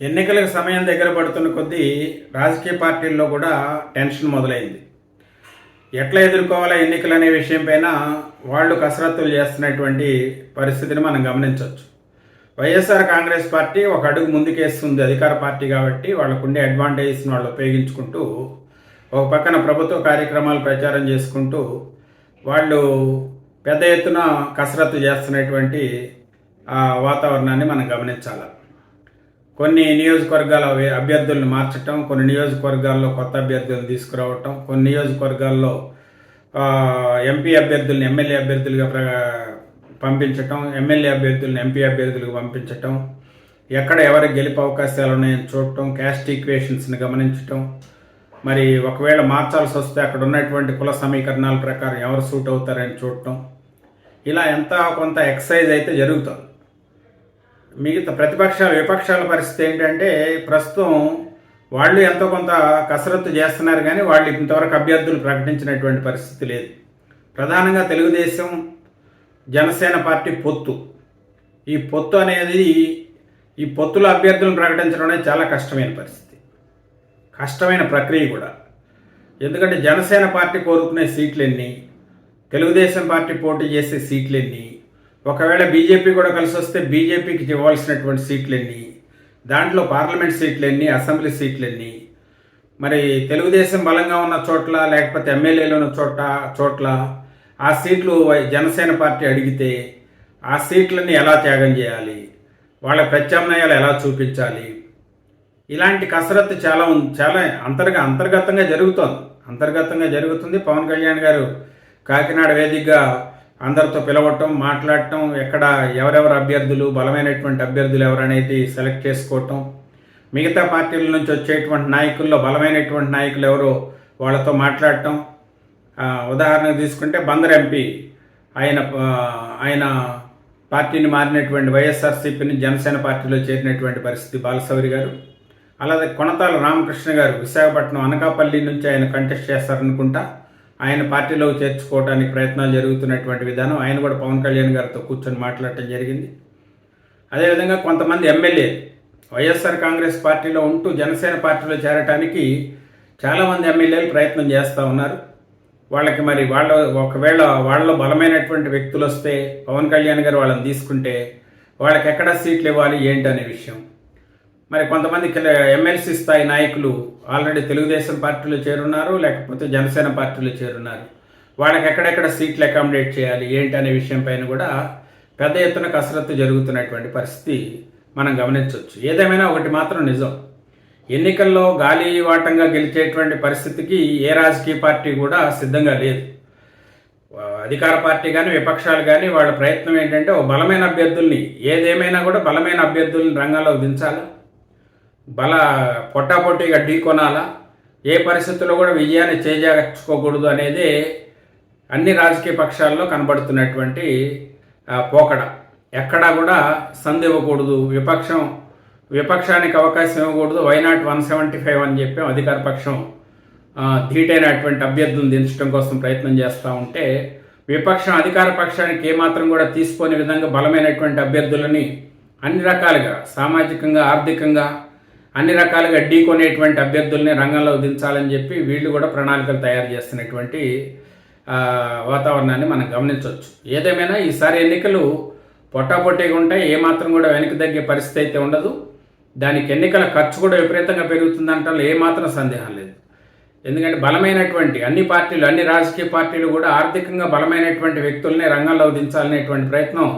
ఎన్నికలకు సమయం దగ్గర పడుతున్న కొద్దీ రాజకీయ పార్టీల్లో కూడా టెన్షన్ మొదలైంది. ఎట్లా ఎదుర్కోవాలా ఎన్నికలు అనే విషయం పైన వాళ్ళు కసరత్తులు చేస్తున్నటువంటి పరిస్థితిని మనం గమనించవచ్చు. వైఎస్ఆర్ కాంగ్రెస్ పార్టీ ఒక అడుగు ముందుకేస్తుంది, అధికార పార్టీ కాబట్టి వాళ్ళకుండే అడ్వాంటేజ్ని వాళ్ళు ఉపయోగించుకుంటూ ఒక పక్కన ప్రభుత్వ కార్యక్రమాలు ప్రచారం చేసుకుంటూ వాళ్ళు పెద్ద ఎత్తున కసరత్తు చేస్తున్నటువంటి వాతావరణాన్ని మనం గమనించాలి. కొన్ని నియోజకవర్గాల అభ్యర్థులను మార్చటం, కొన్ని నియోజకవర్గాల్లో కొత్త అభ్యర్థులను తీసుకురావటం, కొన్ని నియోజకవర్గాల్లో ఎంపీ అభ్యర్థులను ఎమ్మెల్యే అభ్యర్థులుగా పంపించటం, ఎమ్మెల్యే అభ్యర్థులను ఎంపీ అభ్యర్థులకు పంపించటం, ఎక్కడ ఎవరికి గెలిపే అవకాశాలు ఉన్నాయని చూడటం, క్యాస్ట్ ఈక్వేషన్స్ని గమనించటం, మరి ఒకవేళ మార్చాల్సి వస్తే అక్కడ ఉన్నటువంటి కుల సమీకరణాల ప్రకారం ఎవరు సూట్ అవుతారని చూడటం, ఇలా ఎంత కొంత ఎక్సర్సైజ్ అయితే జరుగుతుంది. మిగతా విపక్షాల పరిస్థితి ఏంటంటే ప్రస్తుతం వాళ్ళు ఎంతో కొంత కసరత్తు చేస్తున్నారు, కానీ వాళ్ళు ఇంతవరకు అభ్యర్థులు ప్రకటించినటువంటి పరిస్థితి లేదు. ప్రధానంగా తెలుగుదేశం జనసేన పార్టీ పొత్తు, ఈ పొత్తు అనేది ఈ పొత్తుల అభ్యర్థులను ప్రకటించడం అనేది చాలా కష్టమైన పరిస్థితి, కష్టమైన ప్రక్రియ కూడా. ఎందుకంటే జనసేన పార్టీ కోరుకునే సీట్లెన్ని, తెలుగుదేశం పార్టీ పోటీ చేసే సీట్లెన్ని, ఒకవేళ బీజేపీ కూడా కలిసి వస్తే బీజేపీకి ఇవ్వాల్సినటువంటి సీట్లెన్ని, దాంట్లో పార్లమెంట్ సీట్లెన్ని, అసెంబ్లీ సీట్లెన్ని, మరి తెలుగుదేశం బలంగా ఉన్న చోట్ల లేకపోతే ఎమ్మెల్యేలు ఉన్న చోట్ల ఆ సీట్లు జనసేన పార్టీ అడిగితే ఆ సీట్లన్నీ ఎలా త్యాగం చేయాలి, వాళ్ళ ప్రత్యామ్నాయాలు ఎలా చూపించాలి, ఇలాంటి కసరత్తు చాలా అంతర్గతంగా జరుగుతుంది. పవన్ కళ్యాణ్ గారు కాకినాడ వేదికగా అందరితో పిలవటం, మాట్లాడటం, ఎక్కడ ఎవరెవరు అభ్యర్థులు, బలమైనటువంటి అభ్యర్థులు ఎవరనేది సెలెక్ట్ చేసుకోవటం, మిగతా పార్టీల నుంచి వచ్చేటువంటి నాయకుల్లో బలమైనటువంటి నాయకులు ఎవరో వాళ్ళతో మాట్లాడటం. ఉదాహరణకు తీసుకుంటే బందర్ ఎంపీ ఆయన పార్టీని మారినటువంటి వైఎస్ఆర్సీపీని జనసేన పార్టీలో చేరినటువంటి పరిస్థితి బాలశౌరి గారు. అలాగే కొనతాల రామకృష్ణ గారు విశాఖపట్నం అనకాపల్లి నుంచి ఆయన కంటెస్ట్ చేస్తారనుకుంటా, ఆయన పార్టీలో చేర్చుకోవడానికి ప్రయత్నాలు జరుగుతున్నటువంటి విధానం, ఆయన కూడా పవన్ కళ్యాణ్ గారితో కూర్చొని మాట్లాడటం జరిగింది. అదేవిధంగా కొంతమంది ఎమ్మెల్యే వైఎస్ఆర్ కాంగ్రెస్ పార్టీలో ఉంటూ జనసేన పార్టీలో చేరటానికి చాలామంది ఎమ్మెల్యేలు ప్రయత్నం చేస్తూ ఉన్నారు. వాళ్ళకి మరి ఒకవేళ వాళ్ళలో బలమైనటువంటి వ్యక్తులు వస్తే పవన్ కళ్యాణ్ గారు వాళ్ళని తీసుకుంటే వాళ్ళకి ఎక్కడ సీట్లు ఇవ్వాలి ఏంటి అనే విషయం. మరి కొంతమంది ఎమ్మెల్సీ స్థాయి నాయకులు ఆల్రెడీ తెలుగుదేశం పార్టీలో చేరున్నారు, లేకపోతే జనసేన పార్టీలో చేరున్నారు. వాళ్ళకి ఎక్కడెక్కడ సీట్లు అకామిడేట్ చేయాలి ఏంటి అనే విషయం పైన కూడా పెద్ద ఎత్తున కసరత్తు జరుగుతున్నటువంటి పరిస్థితి మనం గమనించవచ్చు. ఏదేమైనా ఒకటి మాత్రం నిజం, ఎన్నికల్లో గాలివాటంగా గెలిచేటువంటి పరిస్థితికి ఏ రాజకీయ పార్టీ కూడా సిద్ధంగా లేదు. అధికార పార్టీ కానీ విపక్షాలు కానీ వాళ్ళ ప్రయత్నం ఏంటంటే ఓ బలమైన అభ్యర్థుల్ని, ఏదేమైనా కూడా బలమైన అభ్యర్థుల్ని రంగంలో దించాలి, పొట్టాపోటీగా ఢీకొనాలా, ఏ పరిస్థితుల్లో కూడా విజయాన్ని చేజార్చుకోకూడదు అనేది అన్ని రాజకీయ పక్షాల్లో కనబడుతున్నటువంటి పోకడ. ఎక్కడా కూడా సంధి ఇవ్వకూడదు, విపక్షానికి అవకాశం ఇవ్వకూడదు. వైనాట్ 175 అని చెప్పి అధికార పక్షం ధీటైనటువంటి అభ్యర్థులను దించడం కోసం ప్రయత్నం చేస్తూ ఉంటే, విపక్షం అధికార పక్షానికి ఏమాత్రం కూడా తీసుకోని విధంగా బలమైనటువంటి అభ్యర్థులని అన్ని రకాలుగా సామాజికంగా, ఆర్థికంగా అన్ని రకాలుగా ఢీకొనేటువంటి అభ్యర్థుల్ని రంగంలో దించాలని చెప్పి వీళ్ళు కూడా ప్రణాళికలు తయారు చేస్తున్నటువంటి వాతావరణాన్ని మనం గమనించవచ్చు. ఏదేమైనా ఈసారి ఎన్నికలు పొట్టాపొట్టిగా ఉంటాయి, ఏమాత్రం కూడా వెనక్కి తగ్గే పరిస్థితి అయితే ఉండదు. దానికి ఎన్నికల ఖర్చు కూడా విపరీతంగా పెరుగుతుందంటే ఏమాత్రం సందేహం లేదు. ఎందుకంటే బలమైనటువంటి అన్ని రాజకీయ పార్టీలు కూడా ఆర్థికంగా బలమైనటువంటి వ్యక్తుల్ని రంగంలో దించాలనేటువంటి ప్రయత్నం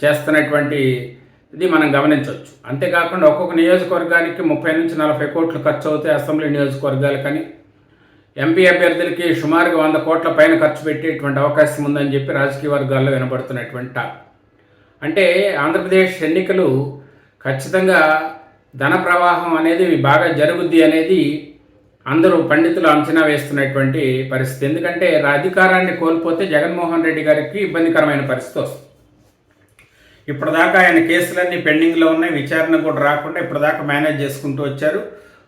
చేస్తున్నటువంటి ఇది మనం గమనించవచ్చు. అంతేకాకుండా ఒక్కొక్క నియోజకవర్గానికి 30 నుంచి 40 కోట్లు ఖర్చు అవుతాయి. అసెంబ్లీ నియోజకవర్గాలకని ఎంపీ అభ్యర్థులకి సుమారుగా 100 కోట్ల పైన ఖర్చు పెట్టేటువంటి అవకాశం ఉందని చెప్పి రాజకీయ వర్గాల్లో వినబడుతున్నటువంటి టాక్. అంటే ఆంధ్రప్రదేశ్ ఎన్నికలు ఖచ్చితంగా ధన ప్రవాహం అనేది బాగా జరుగుద్ది అనేది అందరూ పండితులు అంచనా వేస్తున్నటువంటి పరిస్థితి. ఎందుకంటే అధికారాన్ని కోల్పోతే జగన్మోహన్ రెడ్డి గారికి ఇబ్బందికరమైన పరిస్థితి వస్తుంది. ఇప్పటిదాకా ఆయన కేసులన్నీ పెండింగ్లో ఉన్నాయి, విచారణ కూడా రాకుండా ఇప్పటిదాకా మేనేజ్ చేసుకుంటూ వచ్చారు.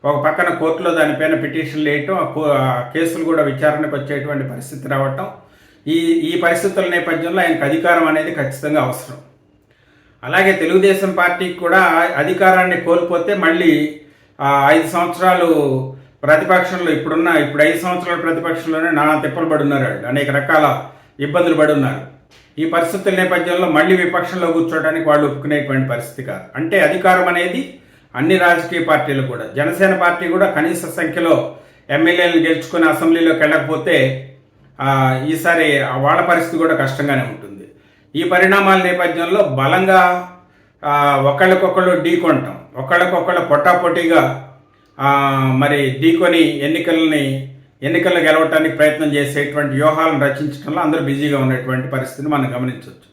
ఒక పక్కన కోర్టులో దానిపైన పిటిషన్లు వేయటం, ఆ కేసులు కూడా విచారణకు వచ్చేటువంటి పరిస్థితి రావటం, ఈ పరిస్థితుల నేపథ్యంలో ఆయనకు అధికారం అనేది ఖచ్చితంగా అవసరం. అలాగే తెలుగుదేశం పార్టీకి కూడా అధికారాన్ని కోల్పోతే మళ్ళీ 5 సంవత్సరాలు ప్రతిపక్షంలో ఇప్పుడు 5 సంవత్సరాల ప్రతిపక్షంలోనే నానా తిప్పలు పడి ఉన్నారు వాళ్ళు. అనేక రకాల ఇబ్బందులు పడి ఉన్నారు. ఈ పరిస్థితుల నేపథ్యంలో మళ్ళీ విపక్షంలో కూర్చోవడానికి వాళ్ళు ఒప్పుకునేటువంటి పరిస్థితి కాదు. అంటే అధికారం అనేది అన్ని రాజకీయ పార్టీలు కూడా, జనసేన పార్టీ కూడా కనీస సంఖ్యలో ఎమ్మెల్యేలను గెలుచుకుని అసెంబ్లీలోకి వెళ్ళకపోతే ఈసారి వాళ్ళ పరిస్థితి కూడా కష్టంగానే ఉంటుంది. ఈ పరిణామాల నేపథ్యంలో బలంగా ఒకళ్ళకొకళ్ళు ఢీకొంటాం, ఒకళ్ళకొకళ్ళు పొట్టాపోటీగా మరి ఢీకొని ఎన్నికలను గెలవటానికి ప్రయత్నం చేసేటువంటి వ్యూహాలను రచించడంలో అందరూ బిజీగా ఉన్నటువంటి పరిస్థితిని మనం గమనించవచ్చు.